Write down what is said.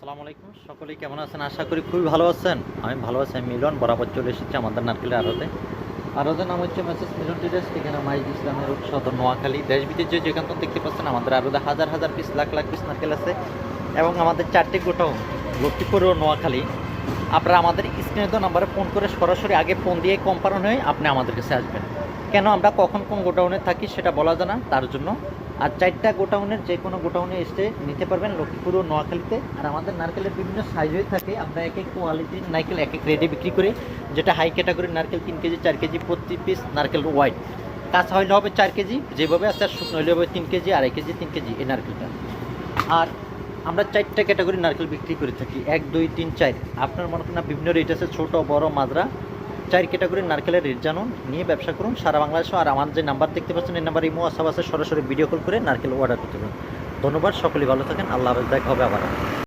আসসালামু আলাইকুম, সকলেই কেমন আছেন? আশা করি খুবই ভালো আছেন। আমি ভালো আছি। আমি মিলন বরাবর চলে এসেছি আমাদের নারকেলের আড়তে নাম হচ্ছে মেসেজ মিলন ট্রেডার্স, ঠিকানা মাইজ ইসলামের রোড, সদর নোয়াখালী। দেশ বিদেশে যেখান থেকে দেখতে পাচ্ছেন আমাদের আড়তে হাজার হাজার পিস, লাখ লাখ পিস নারকেল আছে এবং আমাদের 4টি গোটাও লক্ষ্মীপুর ও নোয়াখালী। আপনারা আমাদের স্ক্রিনে দেওয়া নাম্বারে ফোন করে সরাসরি আগে ফোন দিয়ে কম্পারন হয়ে আপনি আমাদের কাছে আসবেন। কেন আমরা কখন কোন গোডাউনে থাকি সেটা বলা যায় না, তার জন্য। আর 4টা গোডাউনের যে কোনো গোডাউনে এসে নিতে পারবেন লক্ষ্মীপুর ও নোয়াখালীতে। আর আমাদের নারকেলের বিভিন্ন সাইজ হয়ে থাকে। আমরা এক এক কোয়ালিটির নারকেল এক এক রেটে বিক্রি করি। যেটা হাই ক্যাটাগরির নারকেল 3 কেজি 4 কেজি প্রতি পিস নারকেল হোয়াইট। কাঁচা হইলে হবে 4 কেজি যেভাবে আছে, আর শুকনো হইলে হবে 3 কেজি, 2.5 কেজি, 3 কেজি এই নারকেলটা। আর আমরা 4টা ক্যাটাগরি নারকেল বিক্রি করে থাকি, 1 2 3 4। আপনার মনে করেন বিভিন্ন রেট আছে, ছোটো বড় মাজরা। 4 ক্যাটাগরির নারকেলের রেট জানুন, নিয়ে ব্যবসা করুন সারা বাংলাদেশে। আর আমার যে নাম্বার দেখতে পাচ্ছেন এই নাম্বার ইমো হোয়াটসঅ্যাপ আছে, সরাসরি ভিডিও কল করে নারকেল অর্ডার করতে পারেন। ধন্যবাদ, সকলেই ভালো থাকেন। আল্লাহ হাফেজ, দেখা হবে আবার।